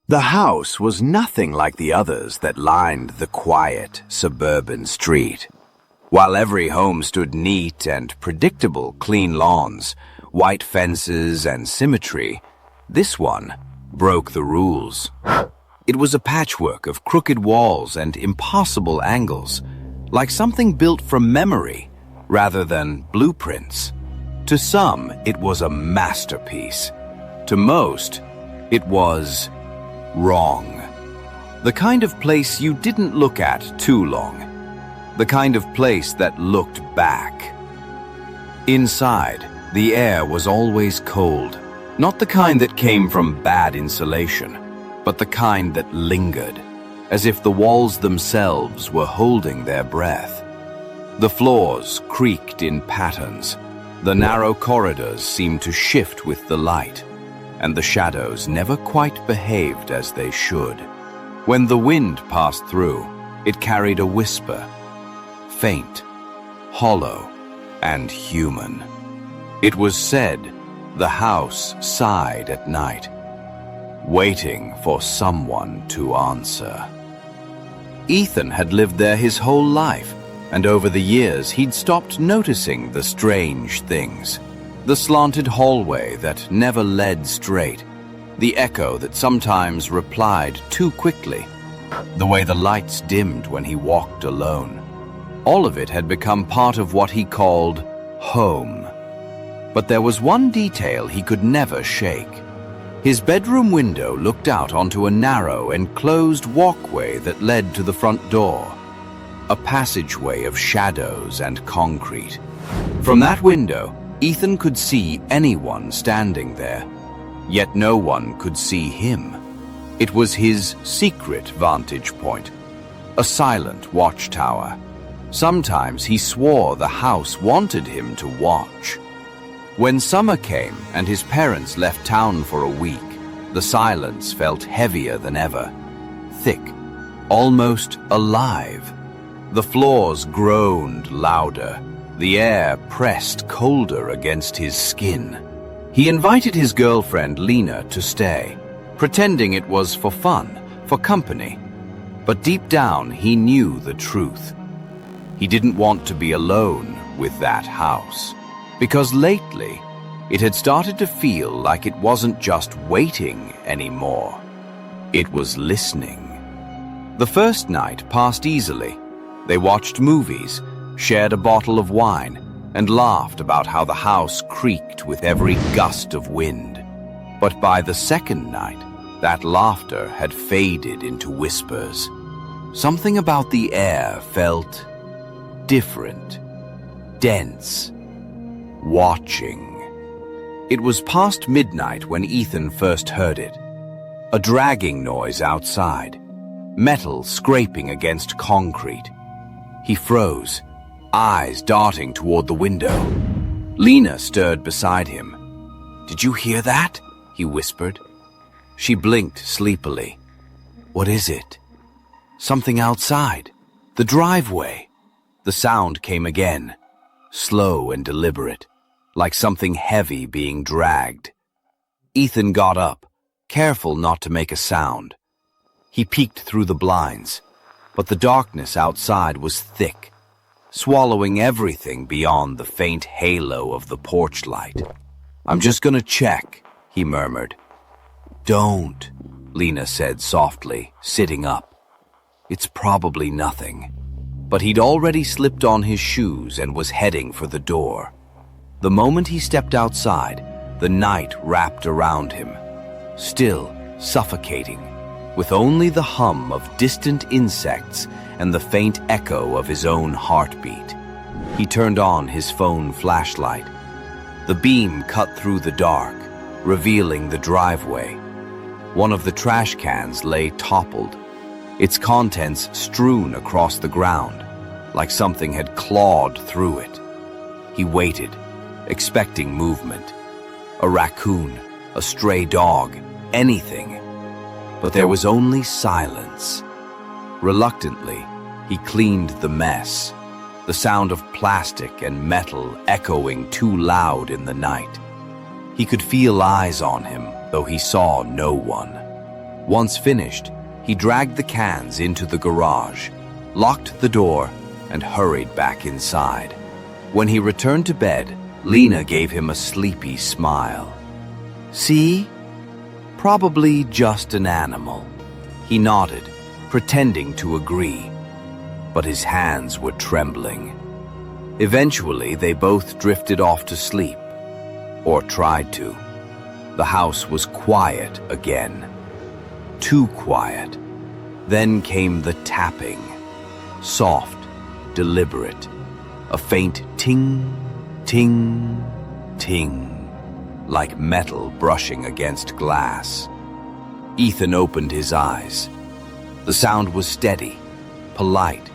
The house was nothing like the others that lined the quiet, suburban street. While every home stood neat and predictable, clean lawns, white fences, and symmetry, this one broke the rules. It was a patchwork of crooked walls and impossible angles, like something built from memory rather than blueprints. To some, it was a masterpiece. To most, it was wrong. The kind of place you didn't look at too long. The kind of place that looked back. Inside, the air was always cold. Not the kind that came from bad insulation, but the kind that lingered, as if the walls themselves were holding their breath. The floors creaked in patterns. The narrow corridors seemed to shift with the light, and the shadows never quite behaved as they should. When the wind passed through, it carried a whisper, faint, hollow, and human. It was said the house sighed at night, waiting for someone to answer. Ethan had lived there his whole life, and over the years he'd stopped noticing the strange things. The slanted hallway that never led straight, the echo that sometimes replied too quickly, the way the lights dimmed when he walked alone. All of it had become part of what he called home. But there was one detail he could never shake. His bedroom window looked out onto a narrow, enclosed walkway that led to the front door, a passageway of shadows and concrete. From that window, Ethan could see anyone standing there, yet no one could see him. It was his secret vantage point, a silent watchtower. Sometimes he swore the house wanted him to watch. When summer came and his parents left town for a week, the silence felt heavier than ever, thick, almost alive. The floors groaned louder. The air pressed colder against his skin. He invited his girlfriend, Lena, to stay, pretending it was for fun, for company. But deep down, he knew the truth. He didn't want to be alone with that house, because lately, it had started to feel like it wasn't just waiting anymore. It was listening. The first night passed easily. They watched movies, shared a bottle of wine, and laughed about how the house creaked with every gust of wind. But by the second night, that laughter had faded into whispers. Something about the air felt different, dense, watching. It was past midnight when Ethan first heard it. A dragging noise outside, metal scraping against concrete. He froze, eyes darting toward the window. Lena stirred beside him. "Did you hear that?" he whispered. She blinked sleepily. "What is it?" "Something outside. The driveway." The sound came again, slow and deliberate, like something heavy being dragged. Ethan got up, careful not to make a sound. He peeked through the blinds, but the darkness outside was thick, swallowing everything beyond the faint halo of the porch light. "I'm just gonna check," he murmured. "Don't," Lena said softly, sitting up. "It's probably nothing." But he'd already slipped on his shoes and was heading for the door. The moment he stepped outside, the night wrapped around him, still suffocating, with only the hum of distant insects and the faint echo of his own heartbeat. He turned on his phone flashlight. The beam cut through the dark, revealing the driveway. One of the trash cans lay toppled, its contents strewn across the ground, like something had clawed through it. He waited, expecting movement. A raccoon, a stray dog, anything. But there was only silence. Reluctantly, he cleaned the mess, the sound of plastic and metal echoing too loud in the night. He could feel eyes on him, though he saw no one. Once finished, he dragged the cans into the garage, locked the door, and hurried back inside. When he returned to bed, Lena gave him a sleepy smile. "See? Probably just an animal." He nodded, pretending to agree, but his hands were trembling. Eventually, they both drifted off to sleep, or tried to. The house was quiet again. Too quiet. Then came the tapping. Soft, deliberate. A faint ting, ting, ting, like metal brushing against glass. Ethan opened his eyes. The sound was steady, polite,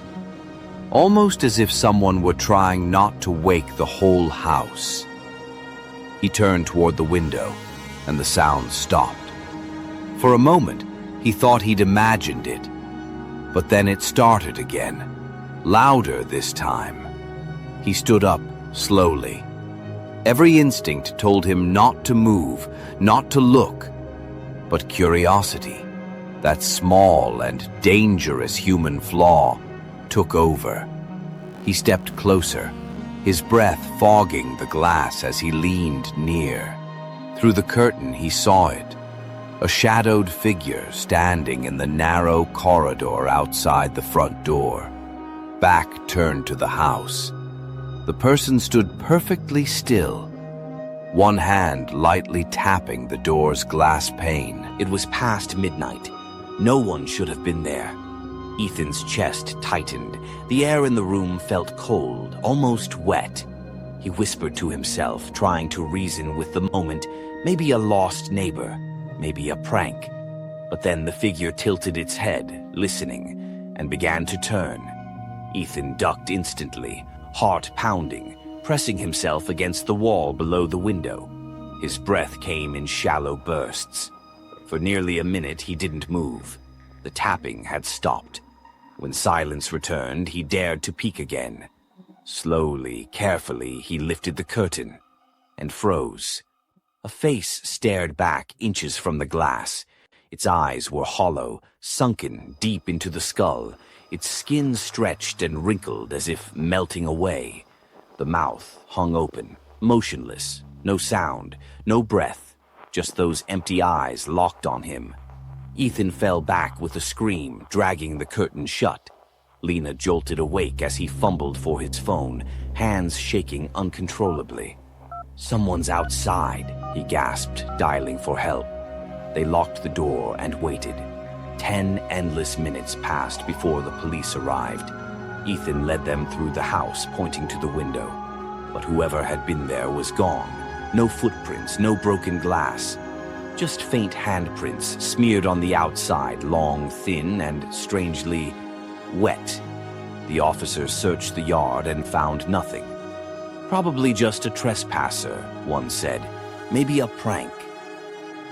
almost as if someone were trying not to wake the whole house. He turned toward the window, and the sound stopped. For a moment, he thought he'd imagined it, but then it started again, louder this time. He stood up slowly. Every instinct told him not to move, not to look, but curiosity, that small and dangerous human flaw, took over. He stepped closer, his breath fogging the glass as he leaned near. Through the curtain he saw it, a shadowed figure standing in the narrow corridor outside the front door, back turned to the house. The person stood perfectly still, one hand lightly tapping the door's glass pane. It was past midnight. No one should have been there. Ethan's chest tightened. The air in the room felt cold, almost wet. He whispered to himself, trying to reason with the moment. Maybe a lost neighbor, maybe a prank. But then the figure tilted its head, listening, and began to turn. Ethan ducked instantly, heart pounding, pressing himself against the wall below the window. His breath came in shallow bursts. For nearly a minute he didn't move. The tapping had stopped. When silence returned, he dared to peek again. Slowly, carefully, he lifted the curtain and froze. A face stared back inches from the glass. Its eyes were hollow, sunken deep into the skull, its skin stretched and wrinkled as if melting away. The mouth hung open, motionless, no sound, no breath, just those empty eyes locked on him. Ethan fell back with a scream, dragging the curtain shut. Lena jolted awake as he fumbled for his phone, hands shaking uncontrollably. "Someone's outside," he gasped, dialing for help. They locked the door and waited. 10 endless minutes passed before the police arrived. Ethan led them through the house, pointing to the window. But whoever had been there was gone. No footprints, no broken glass. Just faint handprints smeared on the outside, long, thin, and strangely wet. The officers searched the yard and found nothing. "Probably just a trespasser," one said. "Maybe a prank."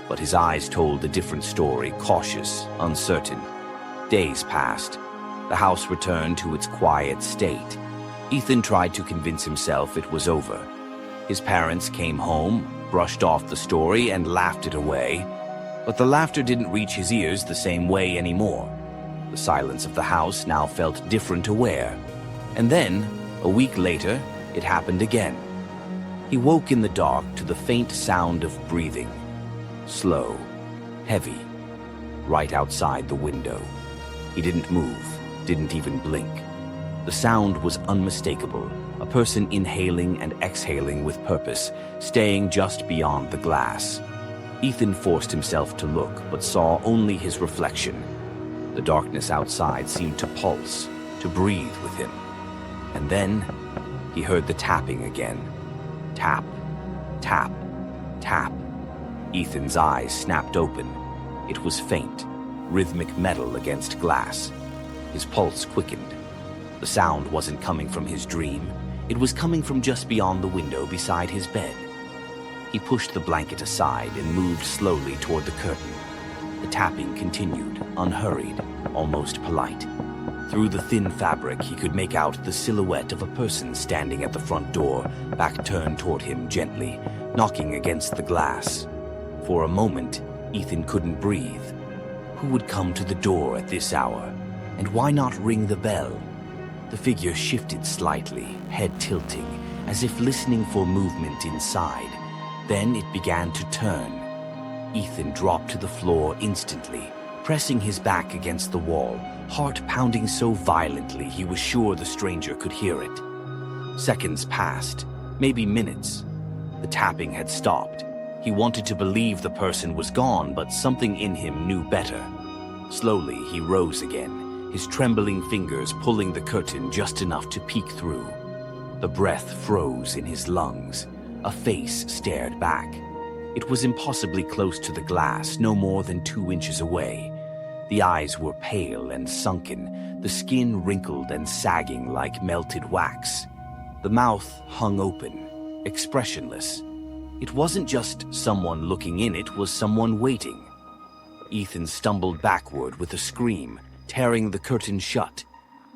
But his eyes told a different story, cautious, uncertain. Days passed. The house returned to its quiet state. Ethan tried to convince himself it was over. His parents came home, brushed off the story, and laughed it away. But the laughter didn't reach his ears the same way anymore. The silence of the house now felt different aware. And then, a week later, it happened again. He woke in the dark to the faint sound of breathing. Slow, heavy, right outside the window. He didn't move, didn't even blink. The sound was unmistakable, a person inhaling and exhaling with purpose, staying just beyond the glass. Ethan forced himself to look, but saw only his reflection. The darkness outside seemed to pulse, to breathe with him. And then he heard the tapping again. Tap, tap, tap. Ethan's eyes snapped open. It was faint, rhythmic metal against glass. His pulse quickened. The sound wasn't coming from his dream. It was coming from just beyond the window beside his bed. He pushed the blanket aside and moved slowly toward the curtain. The tapping continued, unhurried, almost polite. Through the thin fabric, he could make out the silhouette of a person standing at the front door, back turned toward him gently, knocking against the glass. For a moment, Ethan couldn't breathe. Who would come to the door at this hour? And why not ring the bell? The figure shifted slightly, head tilting, as if listening for movement inside. Then it began to turn. Ethan dropped to the floor instantly, pressing his back against the wall, heart pounding so violently he was sure the stranger could hear it. Seconds passed, maybe minutes. The tapping had stopped. He wanted to believe the person was gone, but something in him knew better. Slowly, he rose again, his trembling fingers pulling the curtain just enough to peek through. The breath froze in his lungs. A face stared back. It was impossibly close to the glass, no more than 2 inches away. The eyes were pale and sunken, the skin wrinkled and sagging like melted wax. The mouth hung open, expressionless. It wasn't just someone looking in, it was someone waiting. Ethan stumbled backward with a scream, tearing the curtain shut.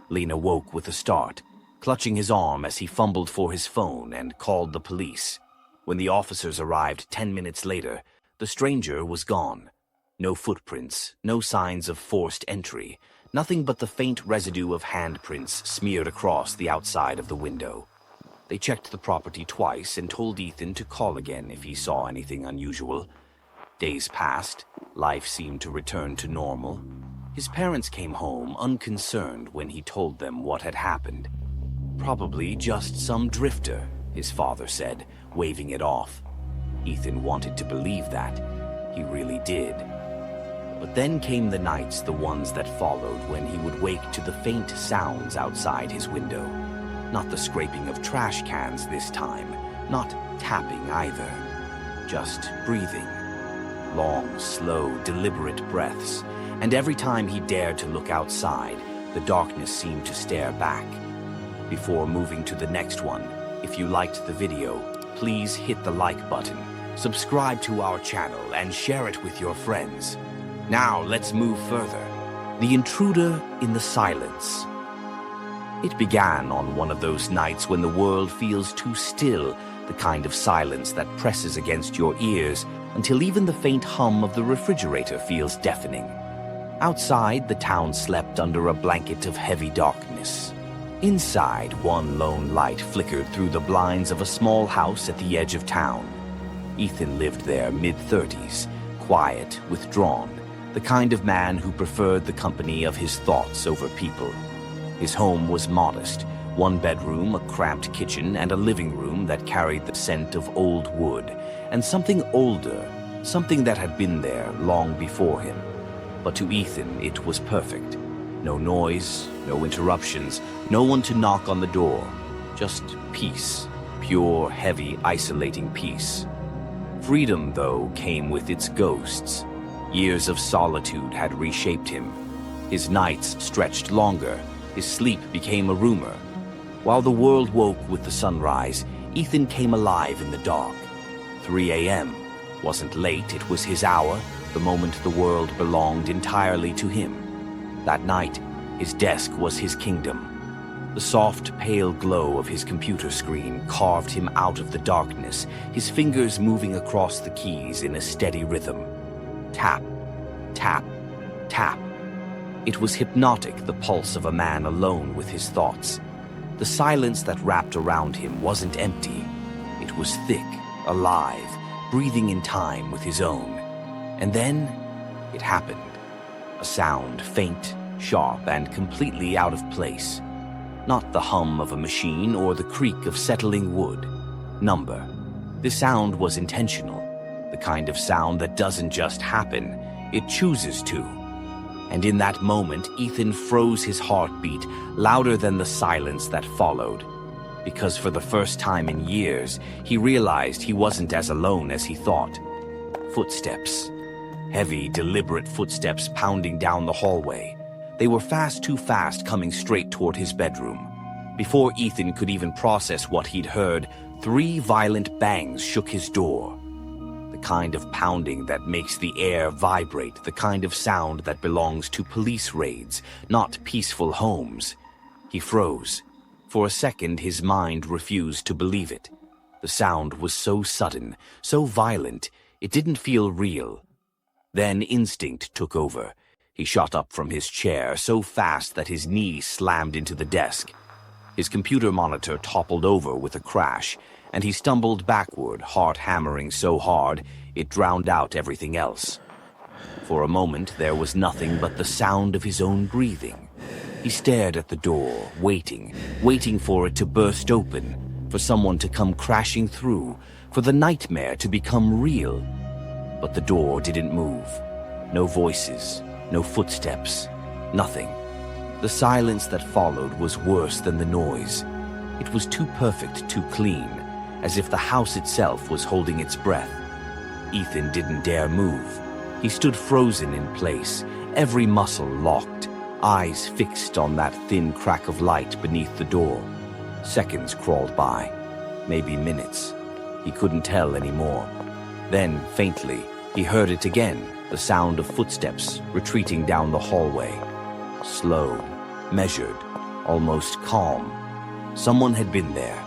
Lena woke with a start, clutching his arm as he fumbled for his phone and called the police. When the officers arrived 10 minutes later, the stranger was gone. No footprints, no signs of forced entry, nothing but the faint residue of handprints smeared across the outside of the window. They checked the property twice and told Ethan to call again if he saw anything unusual. Days passed. Life seemed to return to normal. His parents came home unconcerned when he told them what had happened. Probably just some drifter, his father said, waving it off. Ethan wanted to believe that. He really did. But then came the nights, the ones that followed, when he would wake to the faint sounds outside his window. Not the scraping of trash cans this time, not tapping either. Just breathing. Long, slow, deliberate breaths. And every time he dared to look outside, the darkness seemed to stare back. Before moving to the next one, if you liked the video, please hit the like button, subscribe to our channel, and share it with your friends. Now let's move further. The intruder in the silence. It began on one of those nights when the world feels too still, the kind of silence that presses against your ears until even the faint hum of the refrigerator feels deafening. Outside, the town slept under a blanket of heavy darkness. Inside, one lone light flickered through the blinds of a small house at the edge of town. Ethan lived there, mid-30s, quiet, withdrawn, the kind of man who preferred the company of his thoughts over people. His home was modest, 1 bedroom, a cramped kitchen, and a living room that carried the scent of old wood, and something older, something that had been there long before him. But to Ethan, it was perfect. No noise, no interruptions, no one to knock on the door. Just peace, pure, heavy, isolating peace. Freedom, though, came with its ghosts. Years of solitude had reshaped him. His nights stretched longer. His sleep became a rumor. While the world woke with the sunrise, Ethan came alive in the dark. 3 a.m. wasn't late, it was his hour, the moment the world belonged entirely to him. That night, his desk was his kingdom. The soft, pale glow of his computer screen carved him out of the darkness, his fingers moving across the keys in a steady rhythm. Tap, tap, tap. It was hypnotic, the pulse of a man alone with his thoughts. The silence that wrapped around him wasn't empty. It was thick, alive, breathing in time with his own. And then, it happened. A sound, faint, sharp, and completely out of place. Not the hum of a machine or the creak of settling wood. Number. The sound was intentional. The kind of sound that doesn't just happen, it chooses to. And in that moment, Ethan froze his heartbeat, louder than the silence that followed. Because for the first time in years, he realized he wasn't as alone as he thought. Footsteps. Heavy, deliberate footsteps pounding down the hallway. They were too fast, coming straight toward his bedroom. Before Ethan could even process what he'd heard, 3 violent bangs shook his door. The kind of pounding that makes the air vibrate, the kind of sound that belongs to police raids, not peaceful homes. He froze. For a second, his mind refused to believe it. The sound was so sudden, so violent, it didn't feel real. Then instinct took over. He shot up from his chair so fast that his knee slammed into the desk. His computer monitor toppled over with a crash, and he stumbled backward, heart hammering so hard it drowned out everything else. For a moment, there was nothing but the sound of his own breathing. He stared at the door, waiting for it to burst open, for someone to come crashing through, for the nightmare to become real. But the door didn't move. No voices, no footsteps, nothing. The silence that followed was worse than the noise. It was too perfect, too clean, as if the house itself was holding its breath. Ethan didn't dare move. He stood frozen in place, every muscle locked, eyes fixed on that thin crack of light beneath the door. Seconds crawled by, maybe minutes. He couldn't tell anymore. Then, faintly, he heard it again, the sound of footsteps retreating down the hallway. Slow, measured, almost calm. Someone had been there.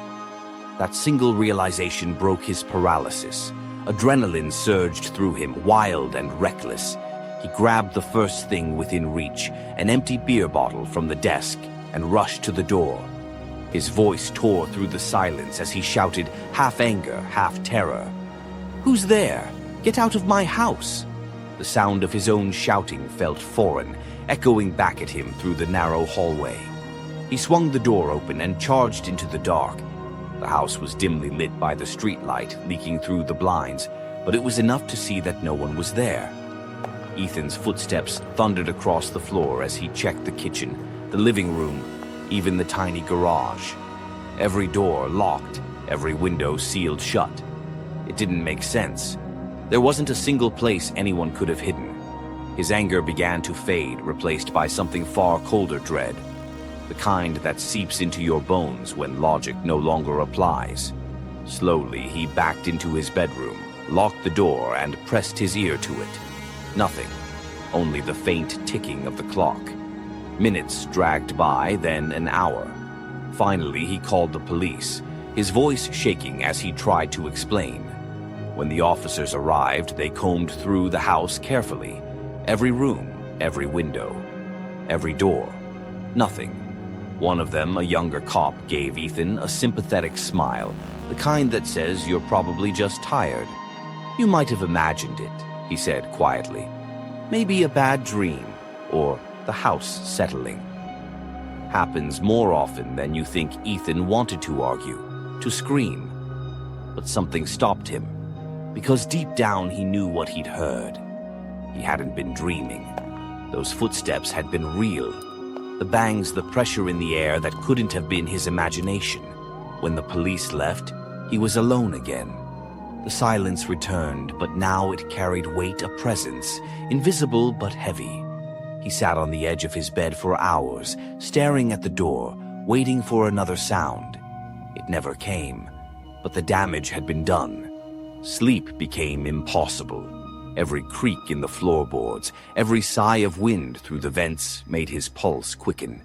That single realization broke his paralysis. Adrenaline surged through him, wild and reckless. He grabbed the first thing within reach, an empty beer bottle from the desk, and rushed to the door. His voice tore through the silence as he shouted, half anger, half terror. "Who's there? Get out of my house!" The sound of his own shouting felt foreign, echoing back at him through the narrow hallway. He swung the door open and charged into the dark. The house was dimly lit by the streetlight leaking through the blinds, but it was enough to see that no one was there. Ethan's footsteps thundered across the floor as he checked the kitchen, the living room, even the tiny garage. Every door locked, every window sealed shut. It didn't make sense. There wasn't a single place anyone could have hidden. His anger began to fade, replaced by something far colder dread. The kind that seeps into your bones when logic no longer applies. Slowly, he backed into his bedroom, locked the door, and pressed his ear to it. Nothing. Only the faint ticking of the clock. Minutes dragged by, then an hour. Finally, he called the police, his voice shaking as he tried to explain. When the officers arrived, they combed through the house carefully. Every room, every window, every door. Nothing. One of them, a younger cop, gave Ethan a sympathetic smile, the kind that says you're probably just tired. "You might have imagined it," he said quietly. "Maybe a bad dream, or the house settling." Happens more often than you think. Ethan wanted to argue, to scream. But something stopped him, because deep down he knew what he'd heard. He hadn't been dreaming. Those footsteps had been real. The bangs, the pressure in the air that couldn't have been his imagination. When the police left, he was alone again. The silence returned, but now it carried weight, a presence, invisible but heavy. He sat on the edge of his bed for hours, staring at the door, waiting for another sound. It never came, but the damage had been done. Sleep became impossible. Every creak in the floorboards, every sigh of wind through the vents made his pulse quicken.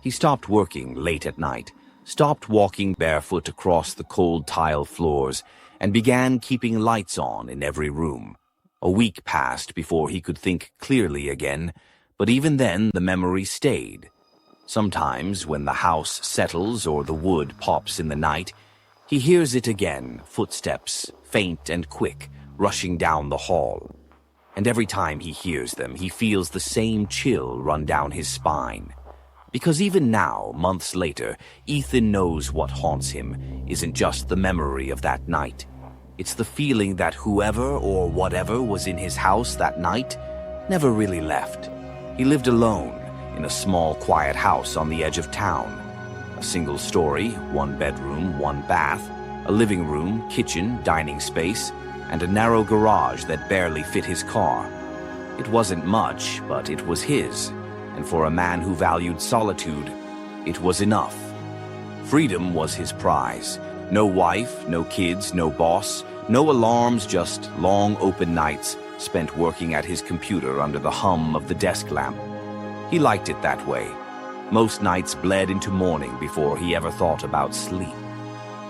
He stopped working late at night, stopped walking barefoot across the cold tile floors, and began keeping lights on in every room. A week passed before he could think clearly again, but even then the memory stayed. Sometimes, when the house settles or the wood pops in the night, he hears it again, footsteps, faint and quick, rushing down the hall. And every time he hears them, he feels the same chill run down his spine. Because even now, months later, Ethan knows what haunts him isn't just the memory of that night. It's the feeling that whoever or whatever was in his house that night never really left. He lived alone in a small, quiet house on the edge of town. A single story, 1 bedroom, 1 bath, a living room, kitchen, dining space, and a narrow garage that barely fit his car. It wasn't much, but it was his, and for a man who valued solitude, it was enough. Freedom was his prize. No wife, no kids, no boss, no alarms, just long open nights spent working at his computer under the hum of the desk lamp. He liked it that way. Most nights bled into morning before he ever thought about sleep.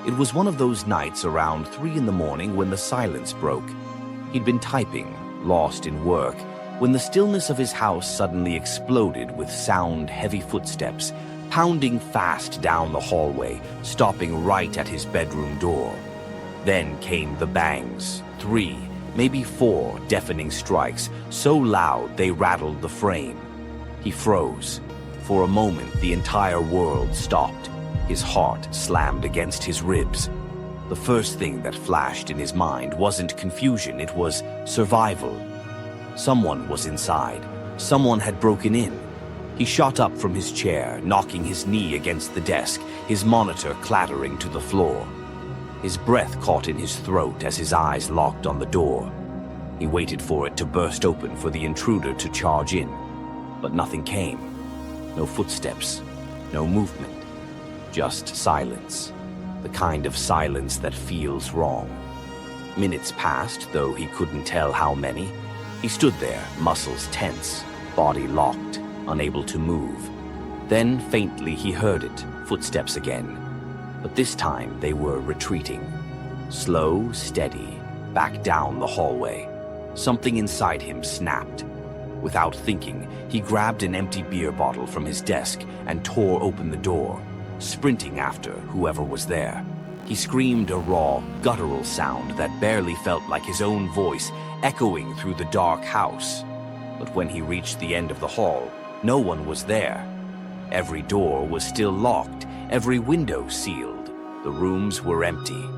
It was one of those nights around 3 in the morning when the silence broke. He'd been typing, lost in work, When the stillness of his house suddenly exploded with sound, heavy footsteps, pounding fast down the hallway, stopping right at his bedroom door. Then came the bangs, 3, maybe 4 deafening strikes, so loud they rattled the frame. He froze. For a moment, the entire world stopped. His heart slammed against his ribs. The first thing that flashed in his mind wasn't confusion, it was survival. Someone was inside. Someone had broken in. He shot up from his chair, knocking his knee against the desk, his monitor clattering to the floor. His breath caught in his throat as his eyes locked on the door. He waited for it to burst open for the intruder to charge in. But nothing came. No footsteps, no movement. Just silence. The kind of silence that feels wrong. Minutes passed, though he couldn't tell how many. He stood there, muscles tense, body locked, unable to move. Then, faintly, he heard it, footsteps again. But this time, they were retreating. Slow, steady, back down the hallway. Something inside him snapped. Without thinking, he grabbed an empty beer bottle from his desk and tore open the door, sprinting after whoever was there. He screamed a raw, guttural sound that barely felt like his own voice echoing through the dark house. But when he reached the end of the hall, no one was there. Every door was still locked, every window sealed. The rooms were empty.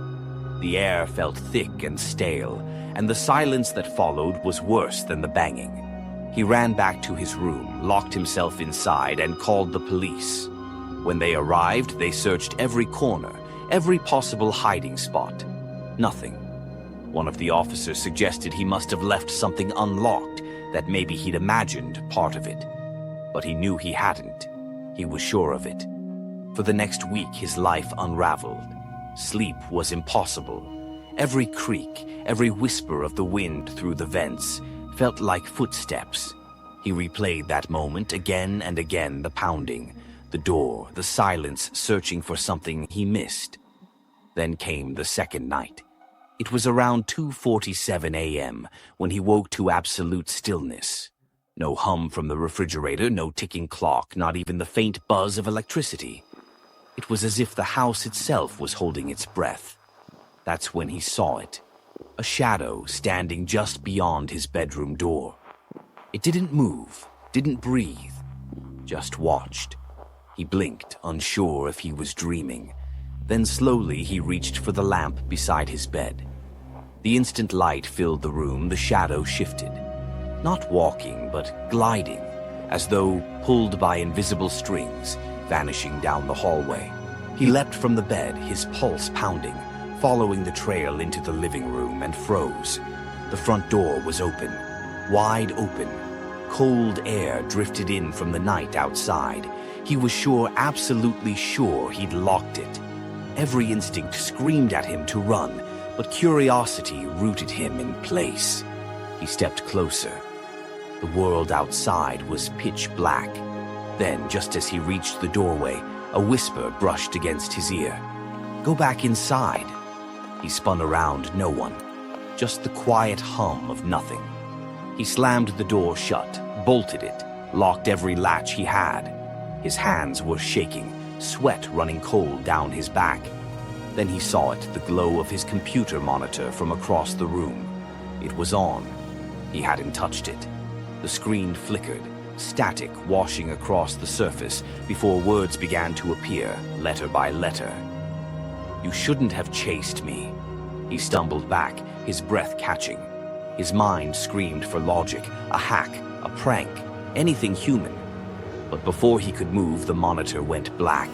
The air felt thick and stale, and the silence that followed was worse than the banging. He ran back to his room, locked himself inside, and called the police. When they arrived, they searched every corner, every possible hiding spot. Nothing. One of the officers suggested he must have left something unlocked, that maybe he'd imagined part of it. But he knew he hadn't. He was sure of it. For the next week, his life unraveled. Sleep was impossible. Every creak, every whisper of the wind through the vents felt like footsteps. He replayed that moment again and again, the pounding, the door, the silence searching for something he missed. Then came the second night. It was around 2:47 a.m. when he woke to absolute stillness. No hum from the refrigerator, no ticking clock, not even the faint buzz of electricity. It was as if the house itself was holding its breath. That's when he saw it. A shadow standing just beyond his bedroom door. It didn't move, didn't breathe, just watched. He blinked, unsure if he was dreaming. Then slowly he reached for the lamp beside his bed. The instant light filled the room, the shadow shifted. Not walking, but gliding, as though pulled by invisible strings, vanishing down the hallway. He leapt from the bed, his pulse pounding, following the trail into the living room, and froze. The front door was open, wide open. Cold air drifted in from the night outside. He was sure, absolutely sure, he'd locked it. Every instinct screamed at him to run, but curiosity rooted him in place. He stepped closer. The world outside was pitch black. Then, just as he reached the doorway, a whisper brushed against his ear. "Go back inside." He spun around, no one. Just the quiet hum of nothing. He slammed the door shut, bolted it, locked every latch he had. His hands were shaking, sweat running cold down his back. Then he saw it, the glow of his computer monitor from across the room. It was on. He hadn't touched it. The screen flickered, static washing across the surface before words began to appear, letter by letter. "You shouldn't have chased me." He stumbled back, his breath catching. His mind screamed for logic, a hack, a prank, anything human. But before he could move, the monitor went black.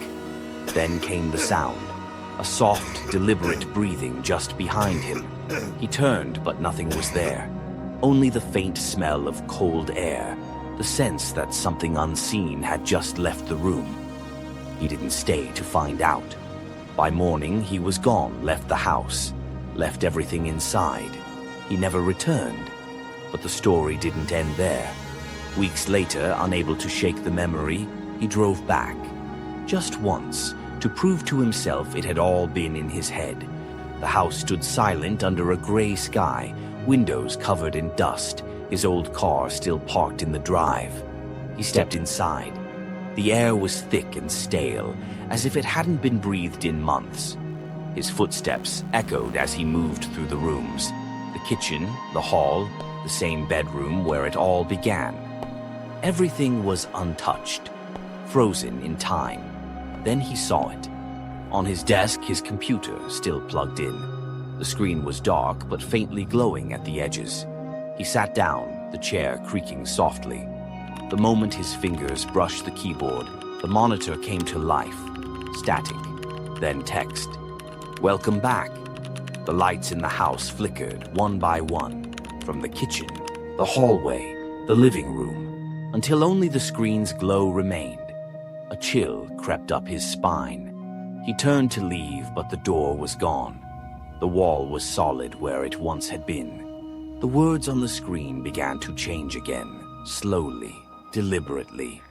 Then came the sound, a soft, deliberate breathing just behind him. He turned, but nothing was there. Only the faint smell of cold air, the sense that something unseen had just left the room. He didn't stay to find out. By morning, he was gone, left the house, left everything inside. He never returned. But the story didn't end there. Weeks later, unable to shake the memory, he drove back. Just once, to prove to himself it had all been in his head. The house stood silent under a gray sky, windows covered in dust, his old car still parked in the drive. He stepped inside. The air was thick and stale, as if it hadn't been breathed in months. His footsteps echoed as he moved through the rooms. The kitchen, the hall, the same bedroom where it all began. Everything was untouched, frozen in time. Then he saw it. On his desk, his computer still plugged in. The screen was dark but faintly glowing at the edges. He sat down, the chair creaking softly. The moment his fingers brushed the keyboard, the monitor came to life. Static, then text. "Welcome back." The lights in the house flickered one by one, from the kitchen, the hallway, the living room, until only the screen's glow remained. A chill crept up his spine. He turned to leave, but the door was gone. The wall was solid where it once had been. The words on the screen began to change again, slowly, deliberately.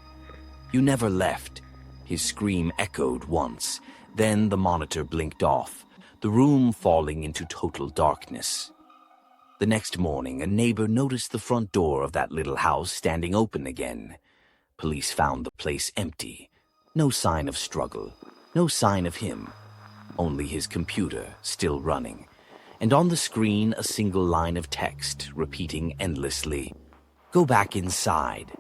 "You never left." His scream echoed once, then the monitor blinked off, the room falling into total darkness. The next morning, a neighbor noticed the front door of that little house standing open again. Police found the place empty. No sign of struggle, no sign of him. Only his computer still running, and on the screen a single line of text repeating endlessly, "Go back inside."